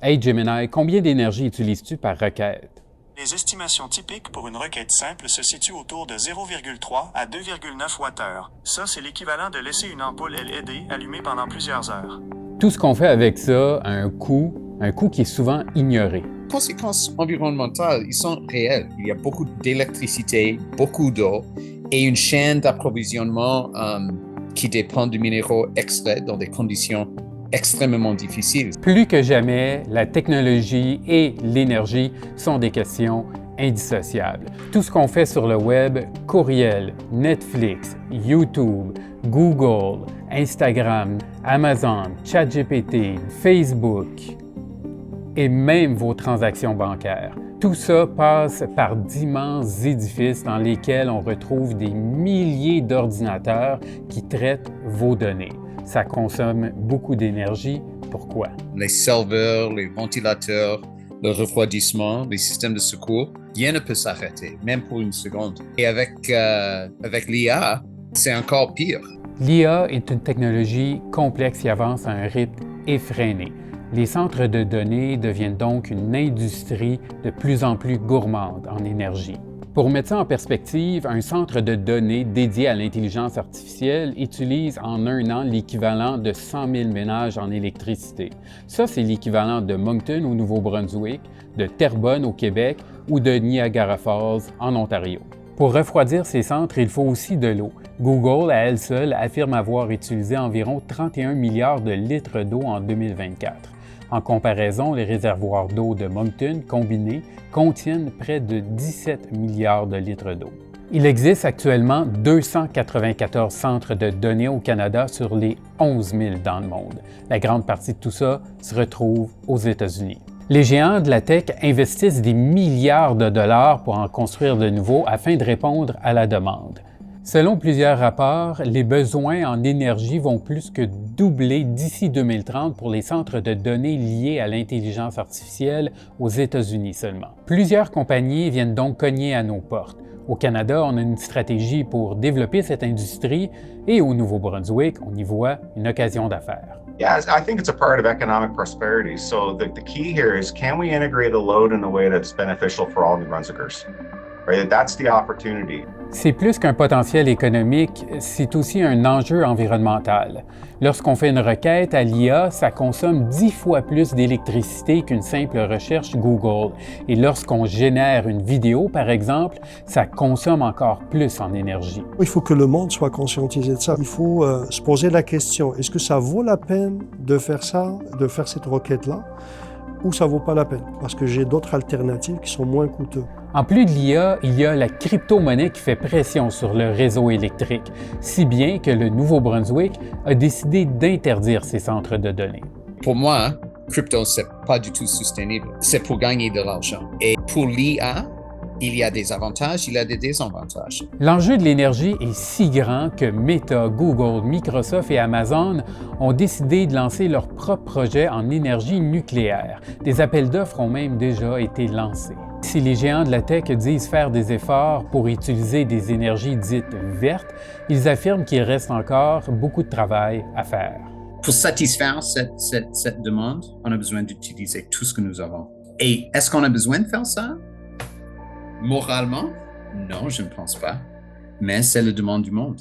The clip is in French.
Hey Gemini, combien d'énergie utilises-tu par requête? Les estimations typiques pour une requête simple se situent autour de 0,3 à 2,9 Wh. Ça, c'est l'équivalent de laisser une ampoule LED allumée pendant plusieurs heures. Tout ce qu'on fait avec ça a un coût qui est souvent ignoré. Les conséquences environnementales, ils sont réelles. Il y a beaucoup d'électricité, beaucoup d'eau et une chaîne d'approvisionnement qui dépend de minéraux extraits dans des conditions extrêmement difficiles. Plus que jamais, la technologie et l'énergie sont des questions indissociables. Tout ce qu'on fait sur le web, courriel, Netflix, YouTube, Google, Instagram, Amazon, ChatGPT, Facebook et même vos transactions bancaires. Tout ça passe par d'immenses édifices dans lesquels on retrouve des milliers d'ordinateurs qui traitent vos données. Ça consomme beaucoup d'énergie. Pourquoi? Les serveurs, les ventilateurs, le refroidissement, les systèmes de secours, rien ne peut s'arrêter, même pour une seconde. Et avec l'IA, c'est encore pire. L'IA est une technologie complexe qui avance à un rythme effréné. Les centres de données deviennent donc une industrie de plus en plus gourmande en énergie. Pour mettre ça en perspective, un centre de données dédié à l'intelligence artificielle utilise en un an l'équivalent de 100 000 ménages en électricité. Ça, c'est l'équivalent de Moncton au Nouveau-Brunswick, de Terrebonne au Québec ou de Niagara Falls en Ontario. Pour refroidir ces centres, il faut aussi de l'eau. Google, à elle seule, affirme avoir utilisé environ 31 milliards de litres d'eau en 2024. En comparaison, les réservoirs d'eau de Moncton combinés contiennent près de 17 milliards de litres d'eau. Il existe actuellement 294 centres de données au Canada sur les 11 000 dans le monde. La grande partie de tout ça se retrouve aux États-Unis. Les géants de la tech investissent des milliards de dollars pour en construire de nouveaux afin de répondre à la demande. Selon plusieurs rapports, les besoins en énergie vont plus que doubler d'ici 2030 pour les centres de données liés à l'intelligence artificielle aux États-Unis seulement. Plusieurs compagnies viennent donc cogner à nos portes. Au Canada, on a une stratégie pour développer cette industrie et au Nouveau-Brunswick, on y voit une occasion d'affaires. Yeah, I think it's a part of economic prosperity. So the key here is, can we integrate a load in a way that's beneficial for all New Brunswickers? Right? That's the opportunity. C'est plus qu'un potentiel économique, c'est aussi un enjeu environnemental. Lorsqu'on fait une requête à l'IA, ça consomme 10 fois plus d'électricité qu'une simple recherche Google. Et lorsqu'on génère une vidéo, par exemple, ça consomme encore plus en énergie. Il faut que le monde soit conscientisé de ça. Il faut se poser la question, est-ce que ça vaut la peine de faire ça, de faire cette requête-là, ou ça vaut pas la peine? Parce que j'ai d'autres alternatives qui sont moins coûteuses. En plus de l'IA, il y a la crypto-monnaie qui fait pression sur le réseau électrique, si bien que le Nouveau-Brunswick a décidé d'interdire ces centres de données. Pour moi, crypto, c'est pas du tout soutenable. C'est pour gagner de l'argent. Et pour l'IA, il y a des avantages, il y a des désavantages. L'enjeu de l'énergie est si grand que Meta, Google, Microsoft et Amazon ont décidé de lancer leur propre projet en énergie nucléaire. Des appels d'offres ont même déjà été lancés. Si les géants de la tech disent faire des efforts pour utiliser des énergies dites vertes, ils affirment qu'il reste encore beaucoup de travail à faire. Pour satisfaire cette demande, on a besoin d'utiliser tout ce que nous avons. Et est-ce qu'on a besoin de faire ça? Moralement, non, je ne pense pas. Mais c'est la demande du monde.